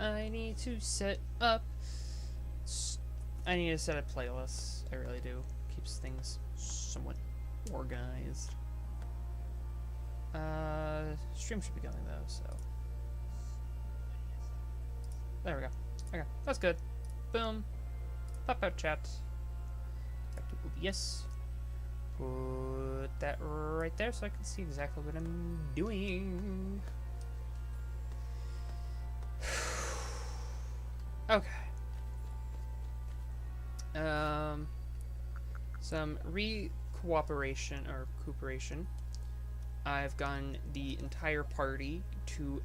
I need to set up. I need to set up playlists. I really do. Keeps things somewhat organized. Stream should be going though, so. There we go. Okay, that's good. Boom. Pop out chat. Back to OBS. Put that right there so I can see exactly what I'm doing. Okay. Some cooperation. I've gotten the entire party to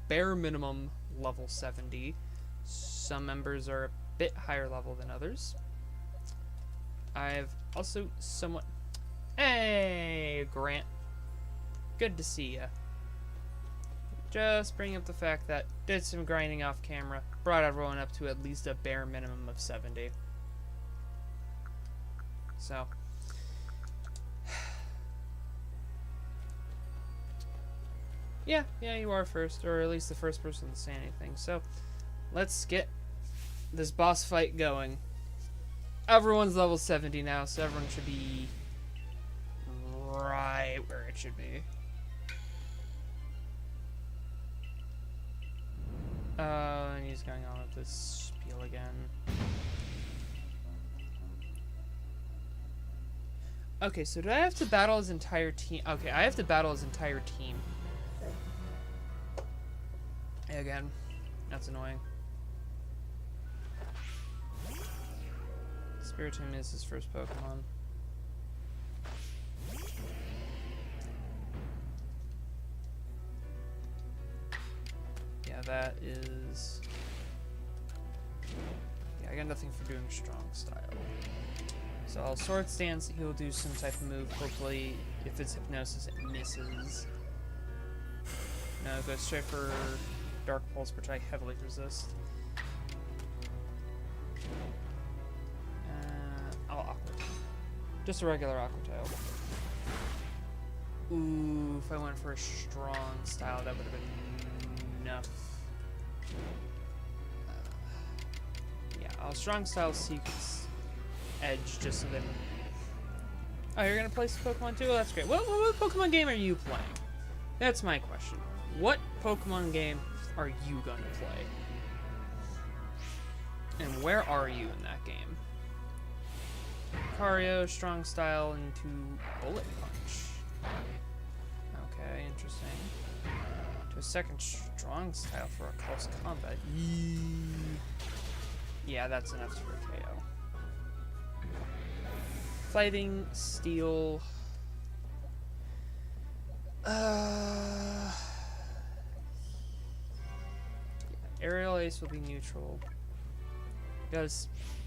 bare minimum level 70. Some members are a bit higher level than others. I've also somewhat... Hey, Grant. Good to see ya. Just bring up the fact that did some grinding off camera, brought everyone up to at least a bare minimum of 70. So... Yeah, you are first, or at least the first person to say anything. So, let's get this boss fight going. Everyone's level 70 now, so everyone should be right where it should be. And he's going on with this spiel again. Okay, so do I have to battle his entire team? Okay, I have to battle his entire team. Again, that's annoying. Spiritomb is his first Pokemon. Yeah, that is... Yeah, I got nothing for doing strong style. So I'll Sword Stance, he'll do some type of move, hopefully, if it's Hypnosis, it misses. No, go straight for Dark Pulse, which I heavily resist. I'll Aqua. Just a regular Aqua Tail. Ooh, if I went for a strong style, that would have been enough. Yeah, I'll strong style Sequence Edge just so then. Oh, you're gonna play some Pokemon too? Well, that's great. What Pokemon game are you playing? That's my question. What Pokemon game are you gonna play? And where are you in that game? Cario, strong style into bullet punch. Okay, interesting. To a second strong style for a close combat. Yeah, that's enough for a KO. Fighting, steel. Aerial Ace will be neutral. You gotta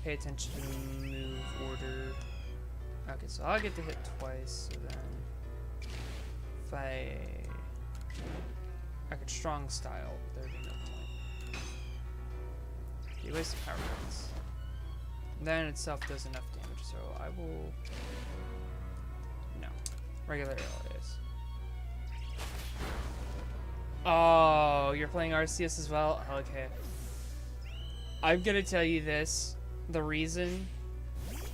pay attention to move order. Okay, so I'll get to hit twice, so then if I could strong style, there'd be no point. You waste the power points. That in itself does enough damage, so I will... No. Regular Aerial Ace. Oh, you're playing Arceus as well? Okay. I'm gonna tell you this. The reason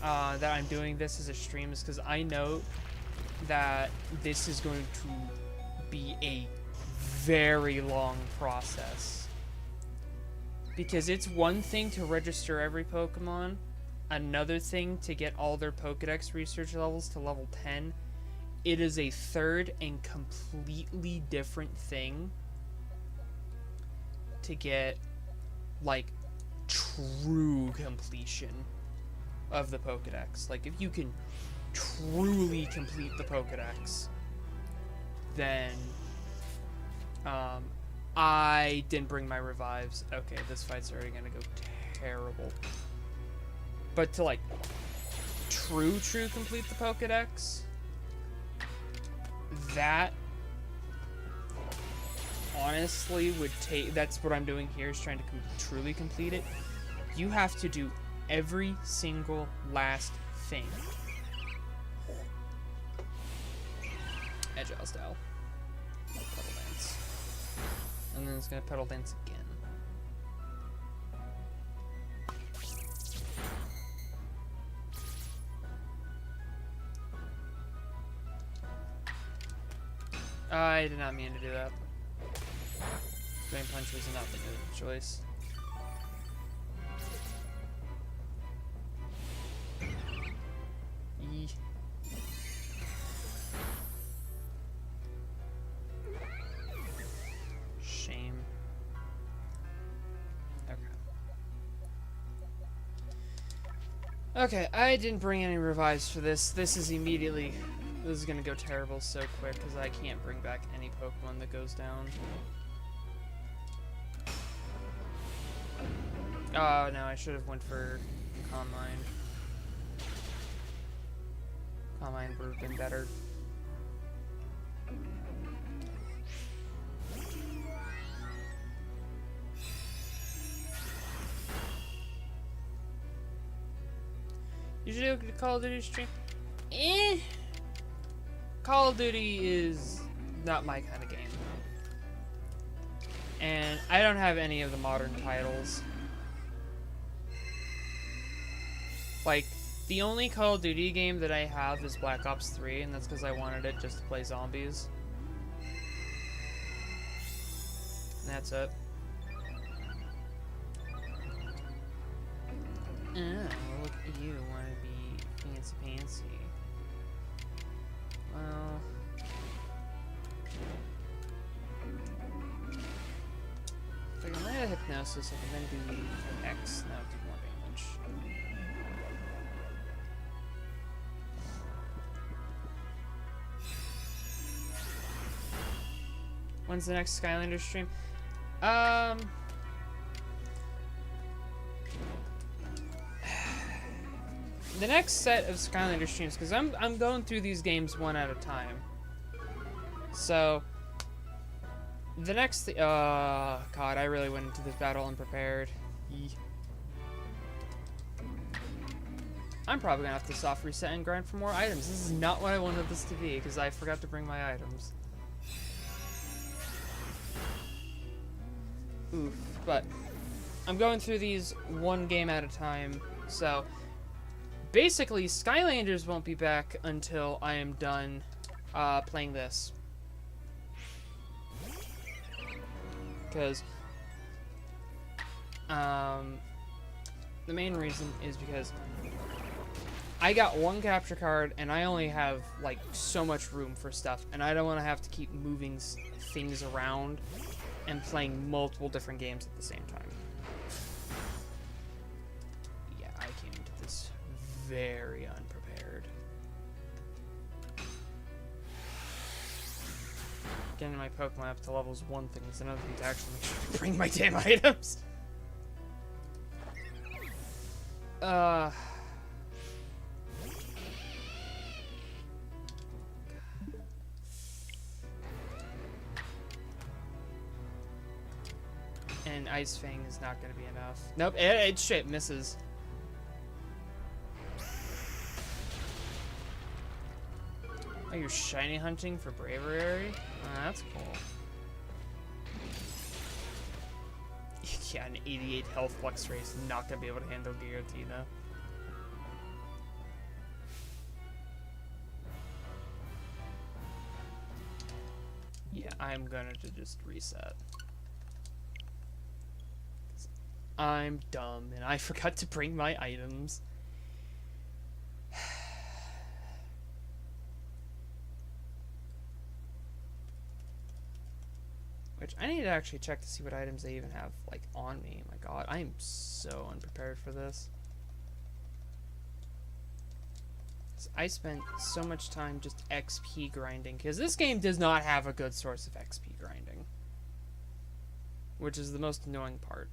that I'm doing this as a stream is because I know that this is going to be a very long process. Because it's one thing to register every Pokemon, another thing to get all their Pokedex research levels to level 10. It is a third and completely different thing to get, like, true completion of the Pokedex. Like, if you can truly complete the Pokedex, then, I didn't bring my revives. Okay, this fight's already gonna go terrible. But to, like, true complete the Pokedex, that honestly would take... That's what I'm doing here, is trying to truly complete it. You have to do every single last thing. Agile style. Pedal dance. And then it's gonna pedal dance again. I did not mean to do that. Drain Punch was not the good choice. Yee. Shame. Okay, I didn't bring any revives for this. This is gonna go terrible so quick because I can't bring back any Pokemon that goes down. Oh no, I should have went for Calm Mind. Calm Mind would have been better. Usually look at Call of Duty stream. Call of Duty is not my kind of game. And I don't have any of the modern titles. Like, the only Call of Duty game that I have is Black Ops 3, and that's because I wanted it just to play zombies. And that's it. Oh, look at you, want to be fancy. Well... if I can land a Hypnosis, I can then do X, now do more damage. When's the next Skylander stream? The next set of Skylander streams, because I'm going through these games one at a time. So the next God, I really went into this battle unprepared. Yee. I'm probably gonna have to soft reset and grind for more items. This is not what I wanted this to be, because I forgot to bring my items. Oof, but I'm going through these one game at a time, so basically Skylanders won't be back until I am done playing this. Because the main reason is because I got one capture card and I only have like so much room for stuff, and I don't want to have to keep moving things around and playing multiple different games at the same time. Yeah, I came into this very unprepared. Getting my Pokemon up to levels 1 thing is another thing to actually make sure to bring my damn items. And Ice Fang is not going to be enough. Nope, it shit misses. Oh, you're shiny hunting for Bravery? That's cool. Yeah, an 88 health Flex Ray is not going to be able to handle Giratina. Yeah, I'm gonna just reset. I'm dumb and I forgot to bring my items. Which I need to actually check to see what items they even have like on me. My god, I am so unprepared for this. I spent so much time just XP grinding because this game does not have a good source of XP grinding, which is the most annoying part.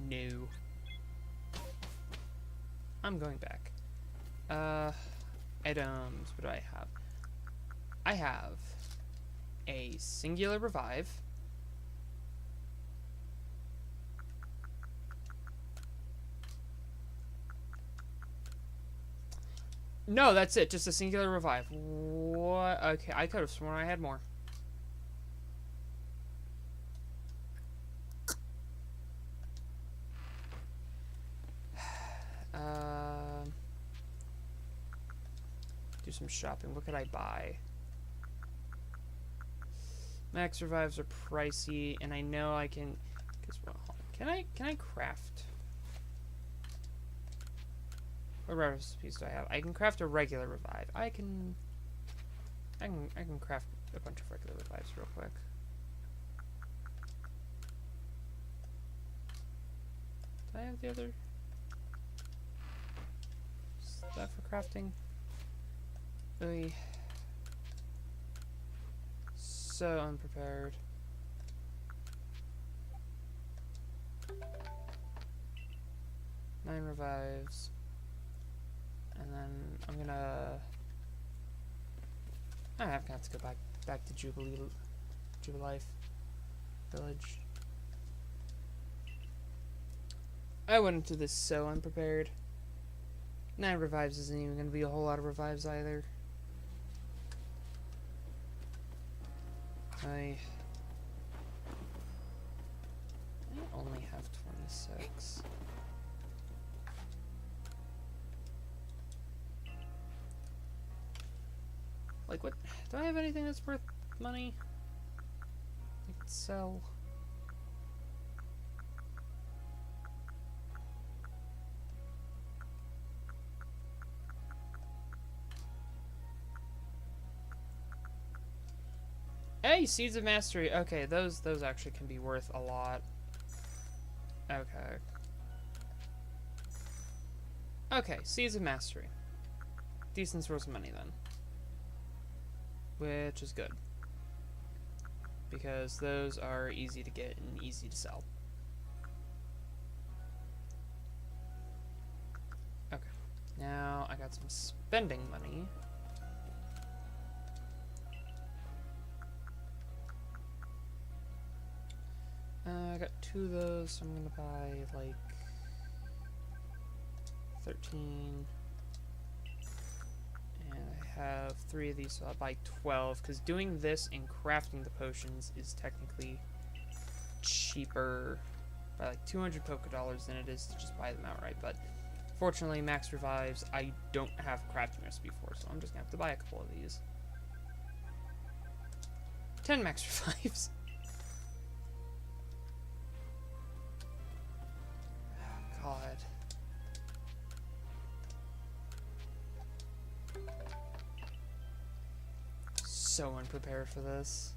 No. I'm going back. Items. What do I have? I have a singular revive. No, that's it. Just a singular revive. What? Okay, I could have sworn I had more. do some shopping. What could I buy? Max revives are pricey, and I know I can. Well, can I craft? What recipes do I have? I can craft a regular revive. I can craft a bunch of regular revives real quick. Do I have the other stuff for crafting? Really so unprepared. Nine revives. And then I'm gonna... I have got to go back to Jubilife Village. I went into this so unprepared. 9 revives isn't even gonna be a whole lot of revives either. I only have 26. Like, what? Do I have anything that's worth money? I could sell. Hey, Seeds of Mastery. Okay, those actually can be worth a lot. Okay. Okay, Seeds of Mastery. Decent source of money then. Which is good. Because those are easy to get and easy to sell. Okay. Now I got some spending money. I got 2 of those, so I'm gonna buy like 13. And I have 3 of these, so I'll buy 12. Because doing this and crafting the potions is technically cheaper by like 200 Pokedollars than it is to just buy them outright. But fortunately, max revives I don't have a crafting recipe for, so I'm just gonna have to buy a couple of these. 10 max revives. God. So unprepared for this.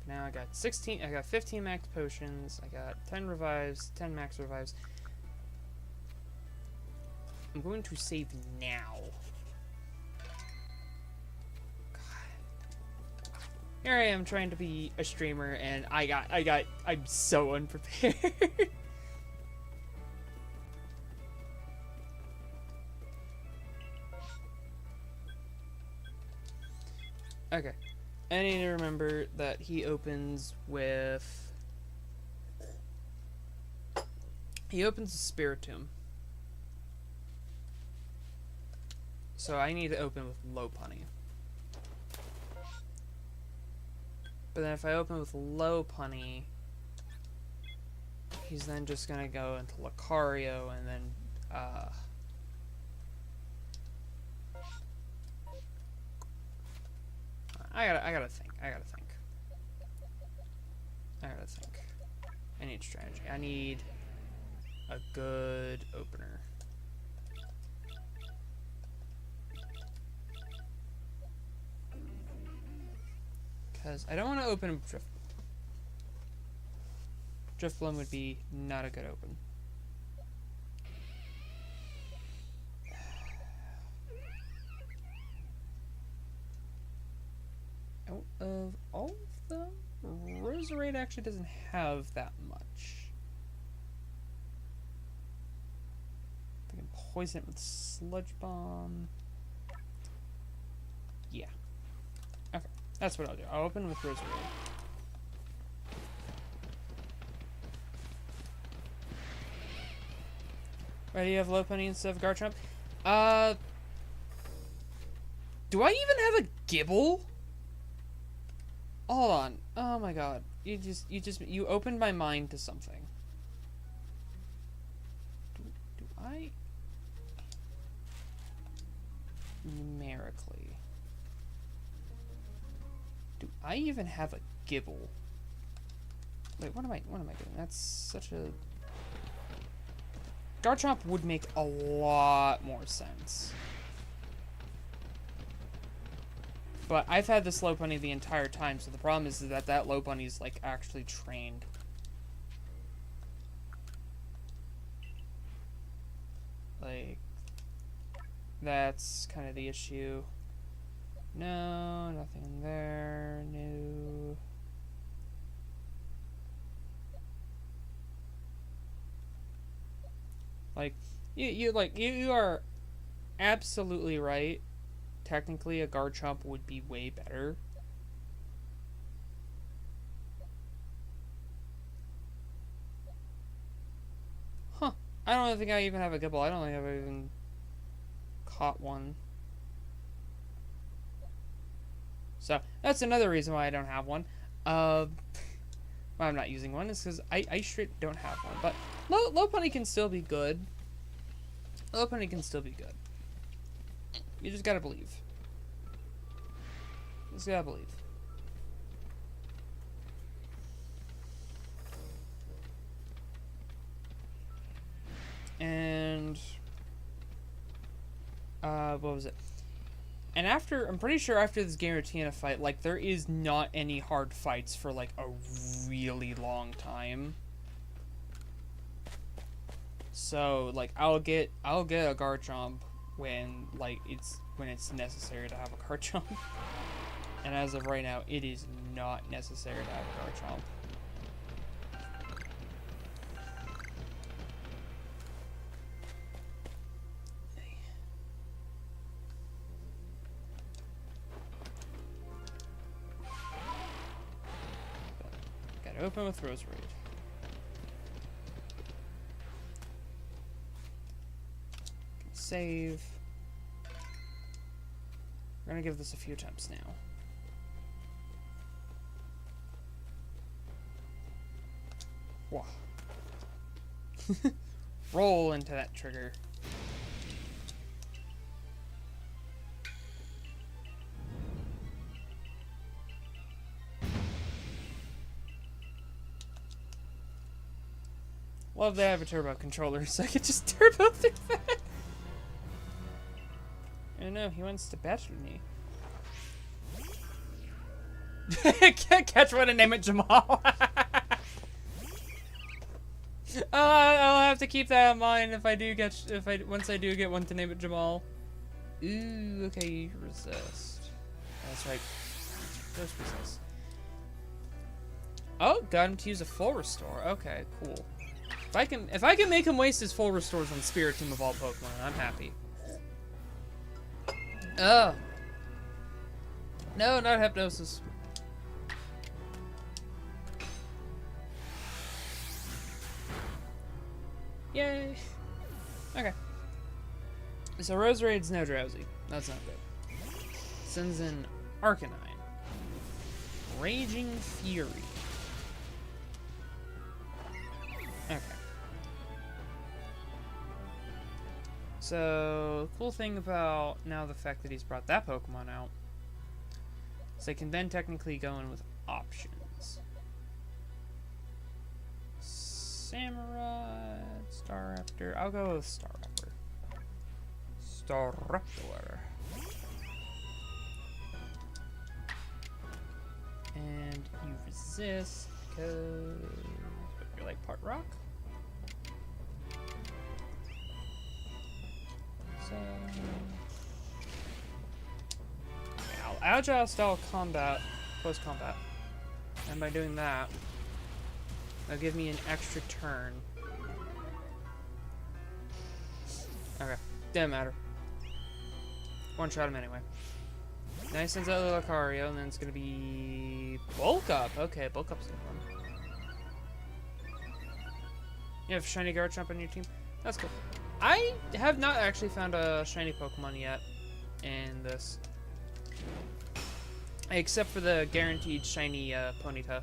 Now I got 16, I got 15 max potions, I got 10 revives, 10 max revives. I'm going to save now. Here I am trying to be a streamer, and I'm so unprepared. Okay. I need to remember that he opens with... He opens a Spiritomb. So I need to open with Lopunny. But then if I open with Lopunny, he's then just gonna go into Lucario and then I gotta think. I need strategy. I need a good opener. Because I don't want to open Drift. Drifloon would be not a good open. Out of all of them, Roserade actually doesn't have that much. I can poison it with Sludge Bomb. Yeah. Okay. That's what I'll do. I'll open with Roserade. Right, you have Lopunny instead of Garchomp? Do I even have a Gibble? Hold on. Oh my god. You opened my mind to something. Do I generically. Do I even have a Gibble? Wait, what am I doing? That's such a... Garchomp would make a lot more sense. But I've had this Lopunny the entire time, so the problem is that that Lopunny's, like, actually trained. Like, that's kind of the issue. No, nothing there. No. Like, you are absolutely right. Technically, a Garchomp would be way better. Huh. I don't think I even have a Gibble. I don't think I've even caught one. So, that's another reason why I don't have one. Why I'm not using one is because I straight don't have one. But Lopunny can still be good. Lopunny can still be good. You just gotta believe. Just gotta believe. And what was it? And after, I'm pretty sure after this Giratina fight, like, there is not any hard fights for, like, a really long time. So, like, I'll get a Garchomp when, like, when it's necessary to have a Garchomp. And as of right now, it is not necessary to have a Garchomp. Gotta open with Roserade. Save. We're gonna give this a few attempts now. Whoa. Roll into that trigger. Love that I have a turbo controller, so I can just turbo through that. Oh no, he wants to battle me. Catch one and name it Jamal. I'll have to keep that in mind if I do once I do get one to name it Jamal. Ooh, okay, resist. That's right. Just resist. Oh, got him to use a full restore. Okay, cool. If I can make him waste his full restores on Spiritomb of all Pokemon, I'm happy. Oh. No, not Hypnosis. Yay. Okay. So Roserade's no Drowsy. That's not good. Sends in Arcanine. Raging Fury. Okay. So, cool thing about now the fact that he's brought that Pokemon out is I can then technically go in with options. Samurai, Staraptor. I'll go with Staraptor. Staraptor. And you resist because you're like part rock. So I'll agile style combat, close combat, and by doing that, that'll give me an extra turn. Okay, doesn't matter. One shot him anyway. Now he sends out the Lucario, and then it's gonna be Bulk Up. Okay, Bulk Up's the one. You have Shiny Garchomp on your team? That's cool. I have not actually found a shiny Pokemon yet in this. Except for the guaranteed shiny Ponyta.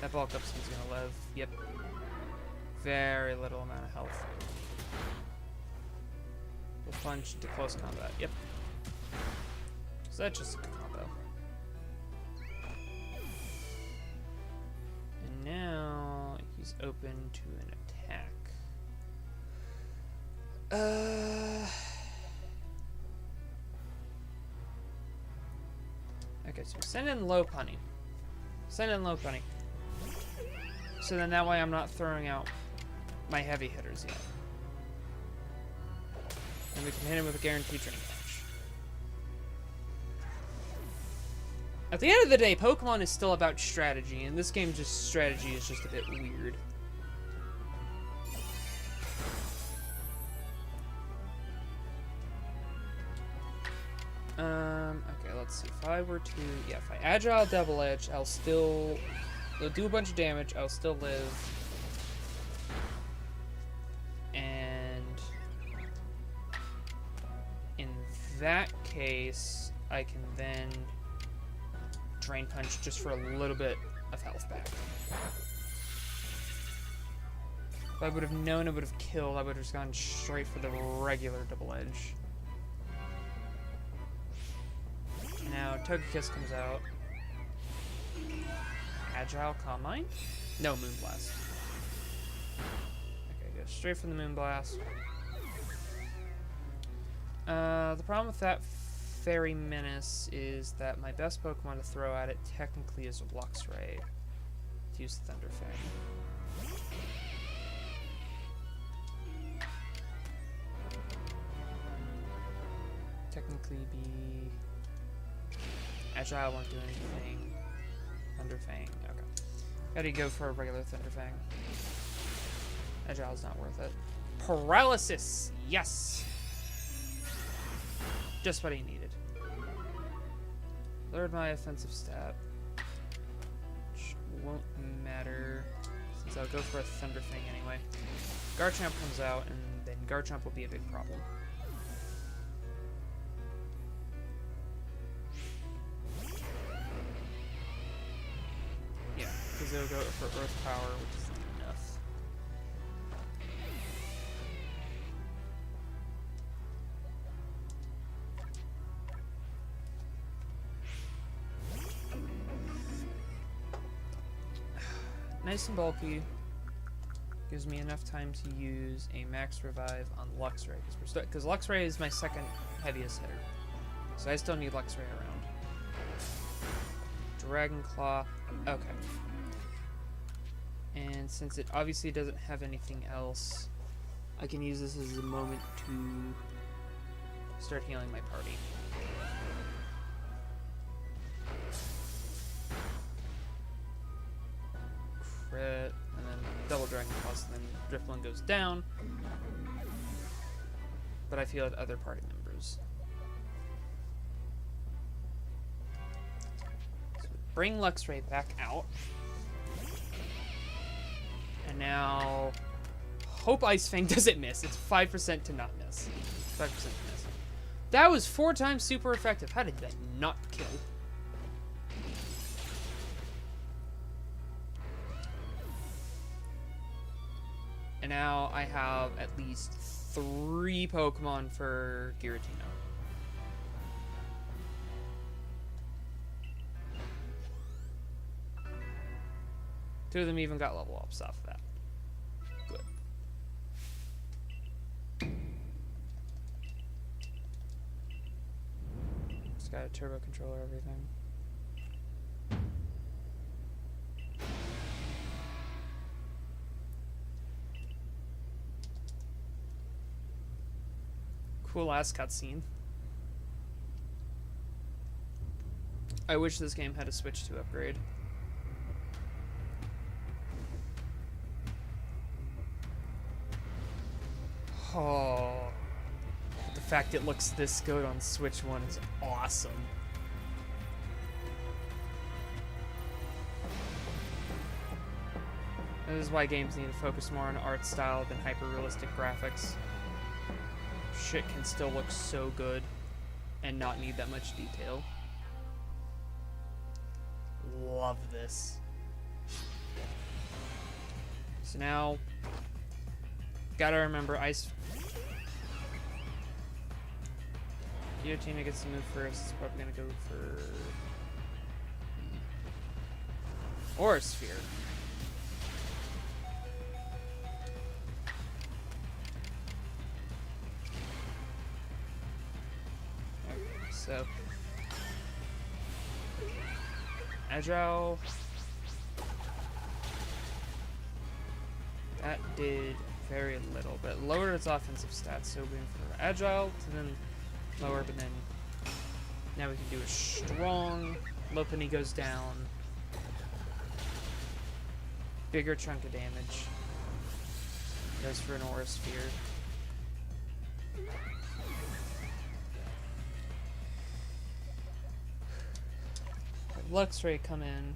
That Bulk Up's gonna live. Yep. Very little amount of health. Punch into close combat. Yep. So that's just a combo. And now he's open to an attack. Okay, so send in low punny. Send in low punny. So then that way I'm not throwing out my heavy hitters yet. And we can hit him with a guaranteed drain punch. At the end of the day, Pokemon is still about strategy, and this game just strategy is just a bit weird. Okay, let's see. If I were to, yeah, if I Agile Double Edge, I'll do a bunch of damage, I'll still live. And in that case, I can then Drain Punch just for a little bit of health back. If I would have known it would have killed, I would have just gone straight for the regular Double Edge. Now, Togekiss comes out. Agile Calm Mind? No, Moonblast. Okay, go straight from the Moonblast. The problem with that Fairy Menace is that my best Pokemon to throw at it technically is Luxray. To use Thunder Fang. Technically be... Agile won't do anything. Thunder Fang, okay. Gotta go for a regular Thunder Fang. Agile's not worth it. Paralysis! Yes! Just what he needed. Lowered my offensive stat. Which won't matter, since I'll go for a Thunder Fang anyway. Garchomp comes out, and then Garchomp will be a big problem. Yeah, because it'll go for Earth Power, which is enough. Nice and bulky. Gives me enough time to use a max revive on Luxray, because Luxray is my second heaviest hitter. So I still need Luxray around. Dragon Claw. Okay. And since it obviously doesn't have anything else, I can use this as a moment to start healing my party. Crit, and then double Dragon Claws, and then Drifloon goes down. But I feel at other party members. So bring Luxray back out. And now, hope Ice Fang doesn't miss. It's 5% to not miss. 5% to miss. That was 4 times super effective. How did that not kill? And now I have at least 3 Pokemon for Giratina. Two of them even got level ups off of that. Good. Just got a turbo controller, everything. Cool ass cutscene. I wish this game had a Switch 2 upgrade. Oh, the fact it looks this good on Switch 1 is awesome. This is why games need to focus more on art style than hyper-realistic graphics. Shit can still look so good and not need that much detail. Love this. So now, gotta remember Giratina gets to move first. It's probably gonna go for Aura Sphere. Okay, so Agile. That did very little, but lowered its offensive stats. So we went for Agile to then lower, but then now we can do a strong. Lopunny goes down. Bigger chunk of damage. Goes for an Aura Sphere. Luxray come in.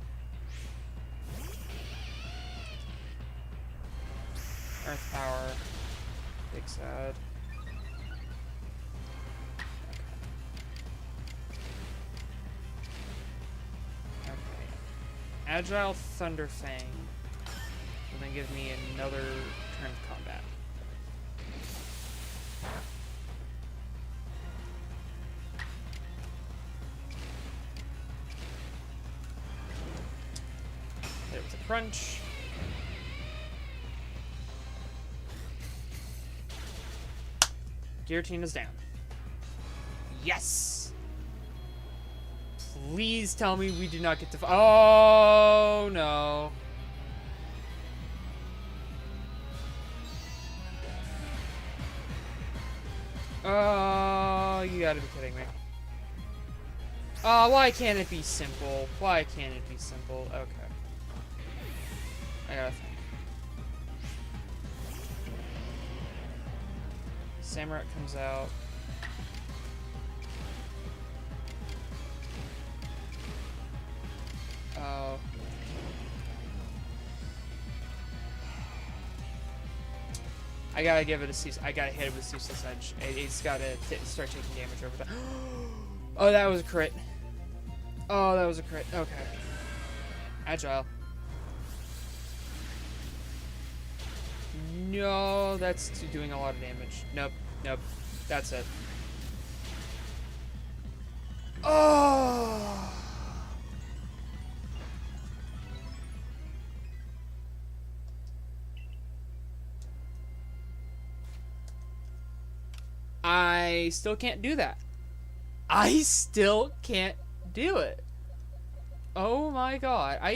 Earth Power. Big sad. Okay. Agile Thunder Fang. And then give me another turn of combat. Hit it with a crunch. Giratina's down. Yes! Please tell me we do not get to... Oh, no. Oh, you gotta be kidding me. Oh, why can't it be simple? Why can't it be simple? Okay. I gotta think. Samurott comes out. Oh. I gotta give it a cease. I gotta hit it with Ceaseless Edge. It's gotta start taking damage over time. Oh, that was a crit. Oh, that was a crit. Okay. Agile. No, that's doing a lot of damage. Nope. Nope. That's it. Oh! I still can't do that. I still can't do it. Oh my god. I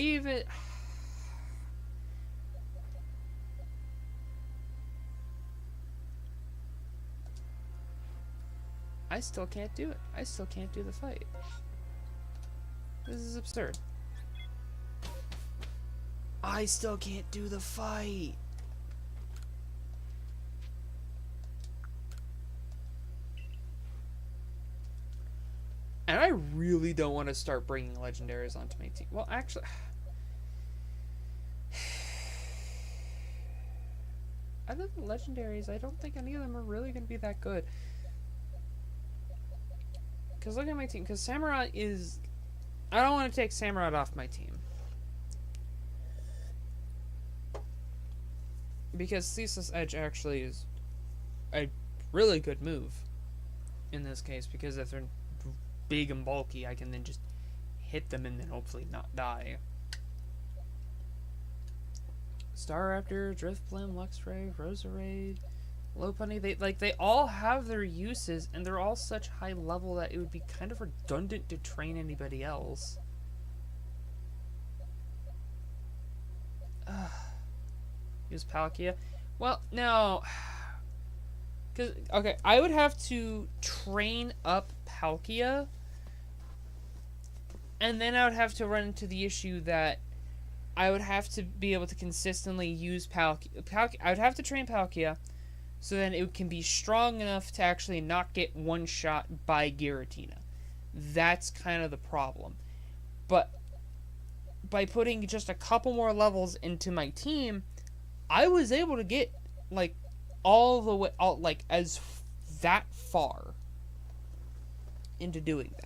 still can't do it. I still can't do the fight. This is absurd. I still can't do the fight. And I really don't want to start bringing legendaries onto my team. Well, actually... Other than legendaries, I don't think any of them are really going to be that good. Because look at my team. Because Samurott is... I don't want to take Samurott off my team. Because Ceaseless Edge actually is a really good move in this case. Because if they're big and bulky, I can then just hit them and then hopefully not die. Staraptor, Drifblim, Luxray, Roserade, Lopunny, they all have their uses, and they're all such high level that it would be kind of redundant to train anybody else. Use Palkia. Well, no. Cause okay, I would have to train up Palkia, and then I would have to run into the issue that I would have to be able to consistently use Palkia. I would have to train Palkia, so then it can be strong enough to actually not get one shot by Giratina. That's kind of the problem. But by putting just a couple more levels into my team, I was able to get like all the way out, like as that far into doing that.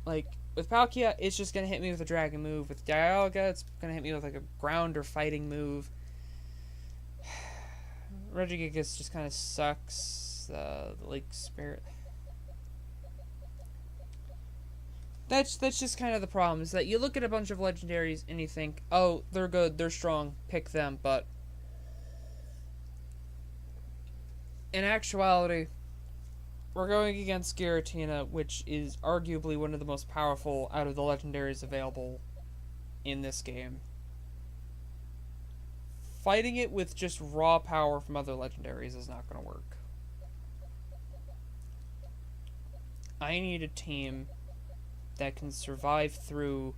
Like with Palkia, it's just gonna hit me with a dragon move. With Dialga, it's gonna hit me with like a ground or fighting move. Regigigas just kind of sucks. Arceus, the Lake Spirit. That's just kind of the problem, is that you look at a bunch of legendaries and you think, oh, they're good, they're strong, pick them, but in actuality, we're going against Giratina, which is arguably one of the most powerful out of the legendaries available in this game. Fighting it with just raw power from other legendaries is not going to work. I need a team that can survive through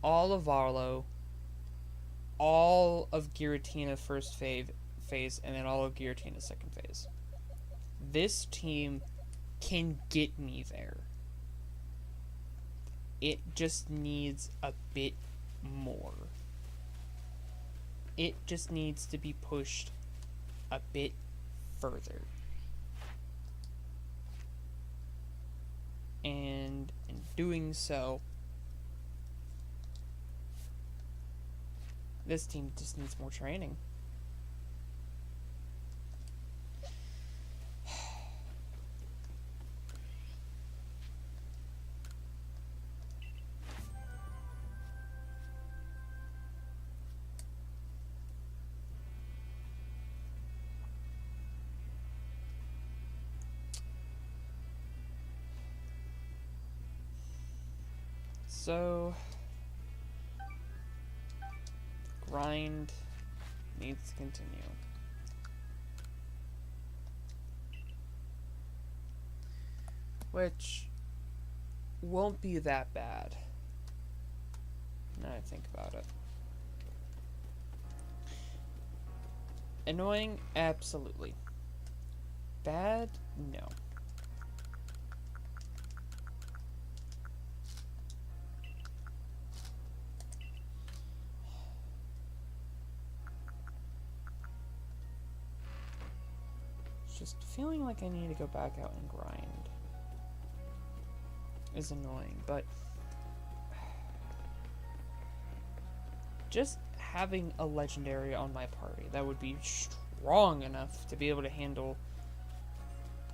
all of Arlo, all of Giratina first phase, and then all of Giratina second phase. This team can get me there. It just needs a bit more. It just needs to be pushed a bit further. And in doing so, this team just needs more training. So, grind needs to continue. Which won't be that bad, now I think about it. Annoying? Absolutely. Bad? No. Just feeling like I need to go back out and grind is annoying, but just having a legendary on my party that would be strong enough to be able to handle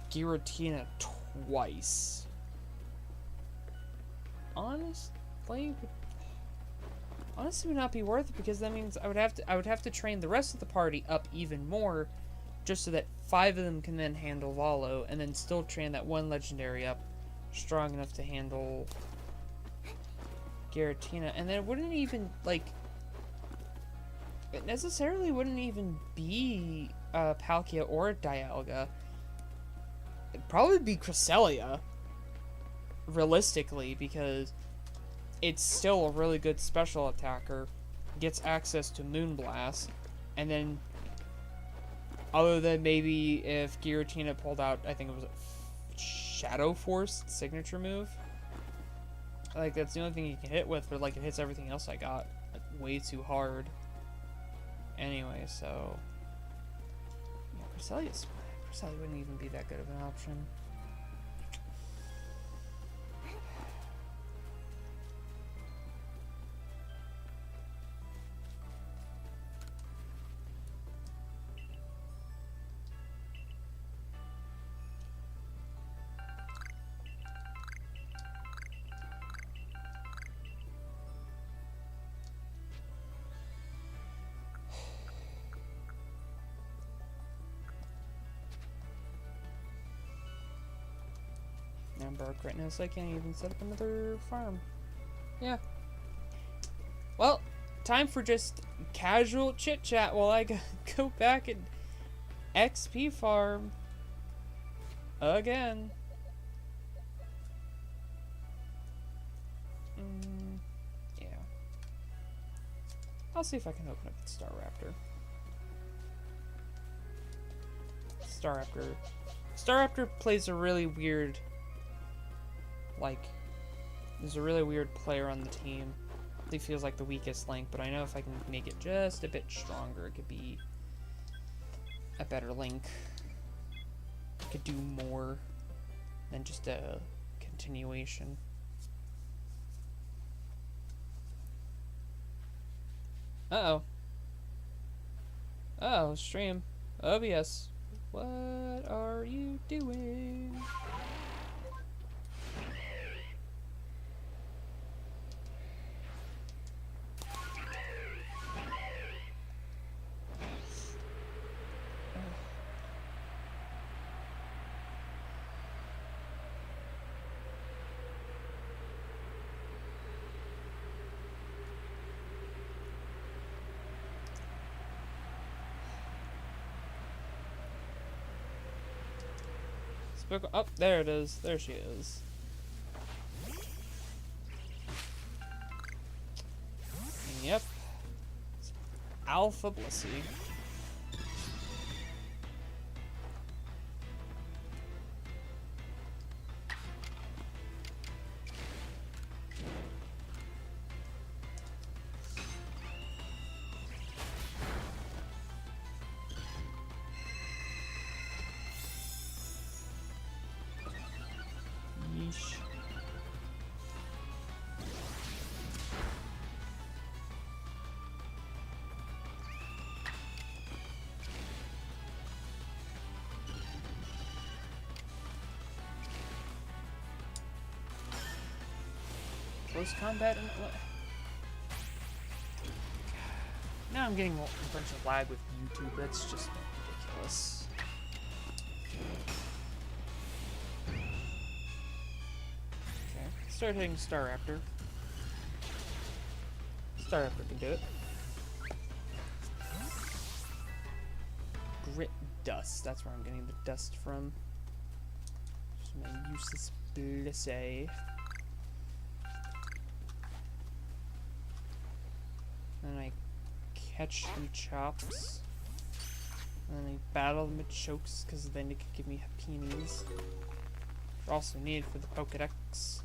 Giratina twice, honestly would not be worth it, because that means I would have to train the rest of the party up even more, just so that 5 of them can then handle Valo, and then still train that one legendary up strong enough to handle Giratina. And then it wouldn't even, like, it necessarily wouldn't even be Palkia or Dialga. It'd probably be Cresselia, realistically, because it's still a really good special attacker, gets access to Moonblast, and then other than maybe if Giratina pulled out, I think it was a Shadow Force signature move. Like, that's the only thing you can hit with, but like it hits everything else I got like, way too hard. Anyway, so yeah, Cresselia wouldn't even be that good of an option. I'm broke right now, so I can't even set up another farm. Yeah. Well, time for just casual chit chat while I go back and XP farm again. Yeah. I'll see if I can open up the Star Raptor. Star Raptor plays a really weird, like, there's a really weird player on the team. He feels like the weakest link, but I know if I can make it just a bit stronger, it could be a better link. It could do more than just a continuation. Uh-oh. Uh-oh, stream. OBS. What are you doing? Oh, there it is. There she is. Yep. It's Alpha Blissey. Yeesh. Close combat and what? Now I'm getting a bunch of lag with YouTube. That's just ridiculous. Okay, start hitting Staraptor. Staraptor can do it. Grit dust. That's where I'm getting the dust from. Just my useless Blissey. Then I catch them chops. And then I battle them with chokes because then they could give me hapinis. They're also needed for the Pokedex.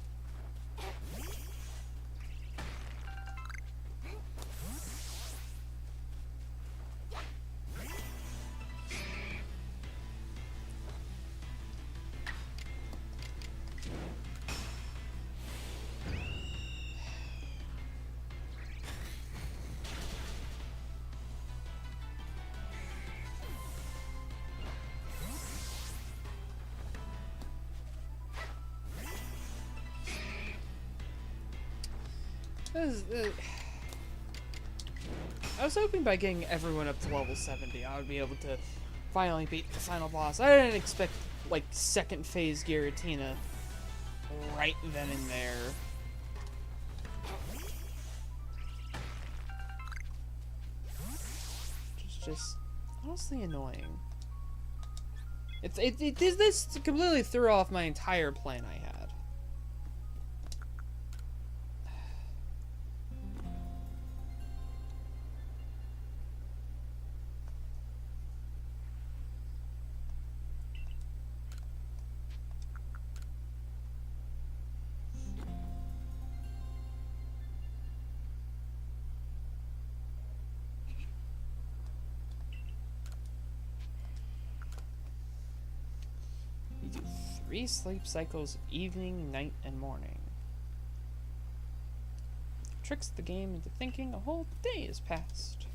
I was hoping by getting everyone up to level 70, I would be able to finally beat the final boss. I didn't expect, like, second phase Giratina right then and there. It's just honestly annoying. This completely threw off my entire plan I had. You do 3 sleep cycles, evening, night, and morning. Tricks the game into thinking a whole day has passed.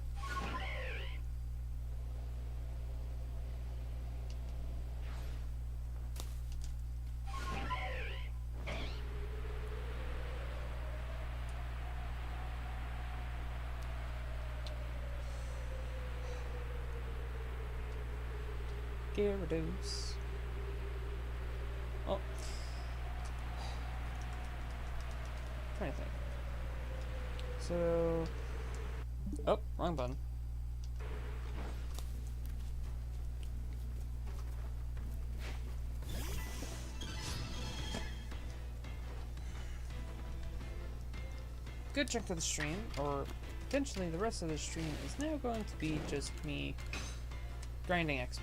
Gyarados. Oh. Trying to think. So. Oh, wrong button. Good chunk of the stream, or potentially the rest of the stream, is now going to be just me grinding XP.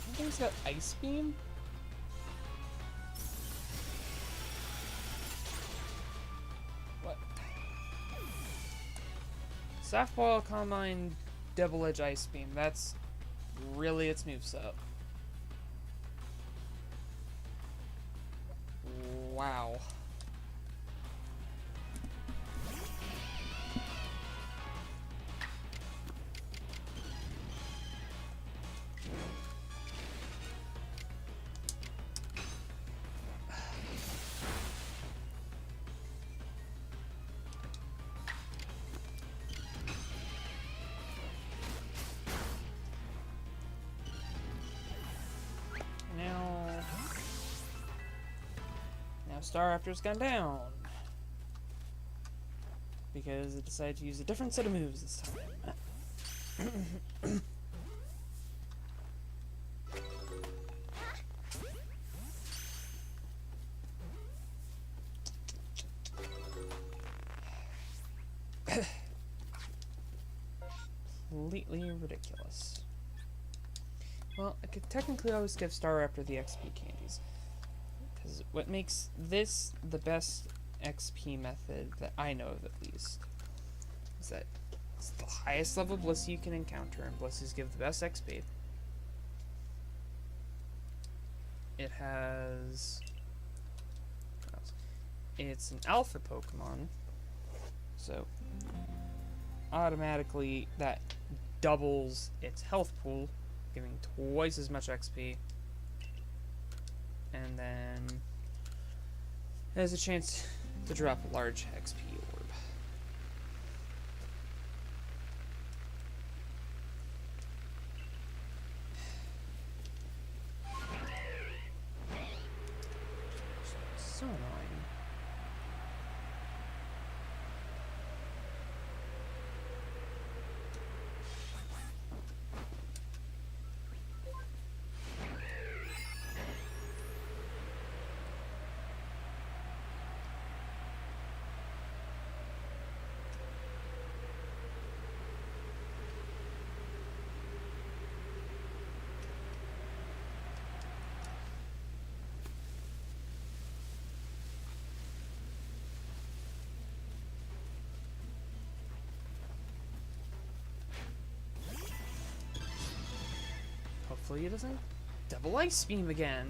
I think it's got Ice Beam. What? Softball, Combine, Double Edge Ice Beam. That's really its moveset. Wow. Staraptor's gone down. Because it decided to use a different set of moves this time. Completely ridiculous. Well, I could technically always give Staraptor the XP candies. Because what makes this the best XP method that I know of, at least, is that it's the highest level Blissey you can encounter, and Blisseys give the best XP. It has... It's an alpha Pokemon, so automatically that doubles its health pool, giving twice as much XP. And then it has a chance to drop a large XP orb. So annoying. Hopefully it doesn't double ice beam again.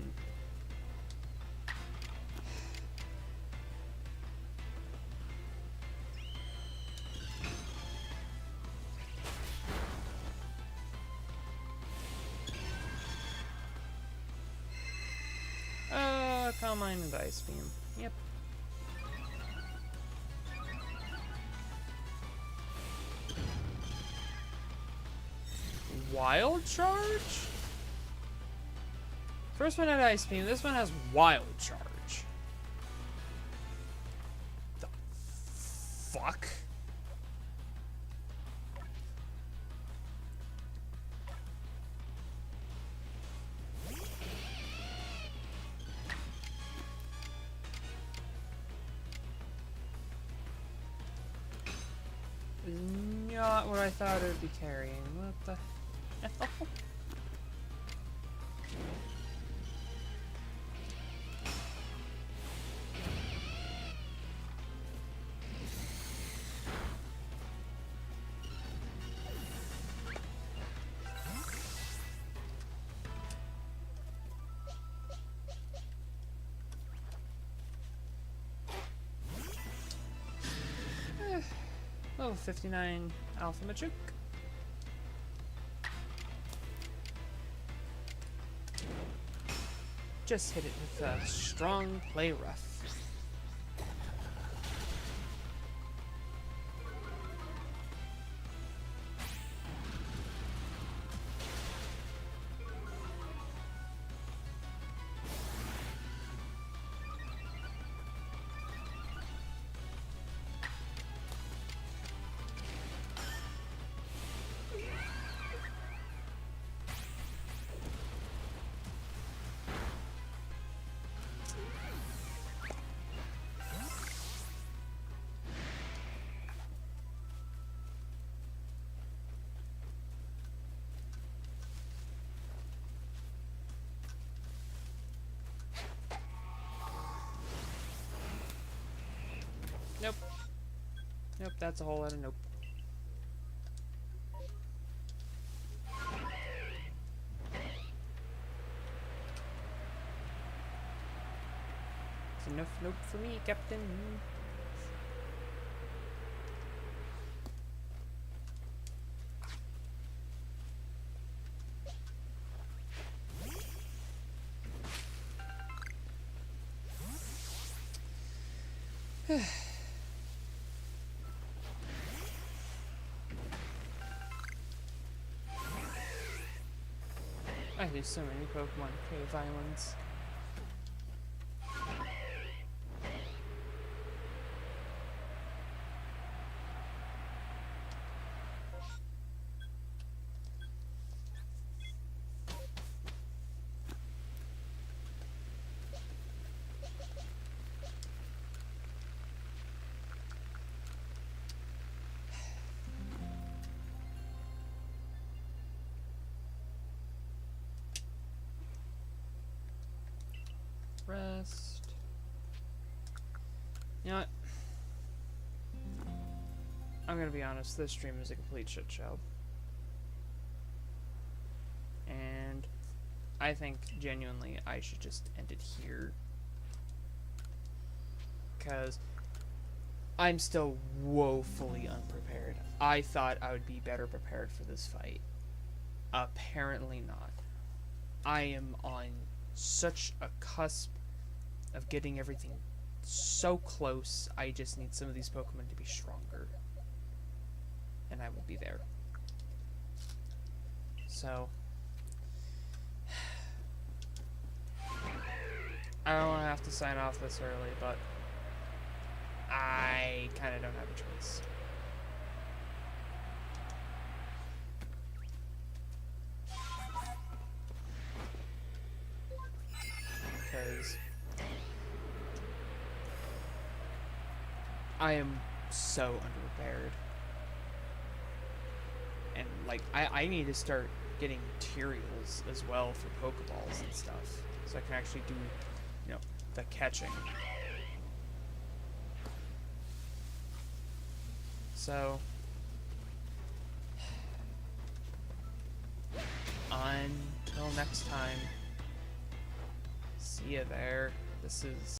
Calm Mind and ice beam. Yep. Wild charge? First one had ice beam, this one has wild charge. The fuck? Not what I thought it would be carrying. What the hell? Level 59 Alpha Machoke. Just hit it with a strong play rough. Nope. Nope, that's a whole lot of nope. It's enough nope for me, Captain. I lose so many Pokemon. Cave Islands. rest. You know what? I'm gonna be honest, this stream is a complete shit show. And I think, genuinely, I should just end it here. Because I'm still woefully unprepared. I thought I would be better prepared for this fight. Apparently not. I am on such a cusp of getting everything so close. I just need some of these Pokemon to be stronger. And I will be there. So I don't want to have to sign off this early, but I kind of don't have a choice. Because I am so underprepared. And, like, I need to start getting materials as well for Pokeballs and stuff. So I can actually do, you know, the catching. So, until next time, see ya there. This is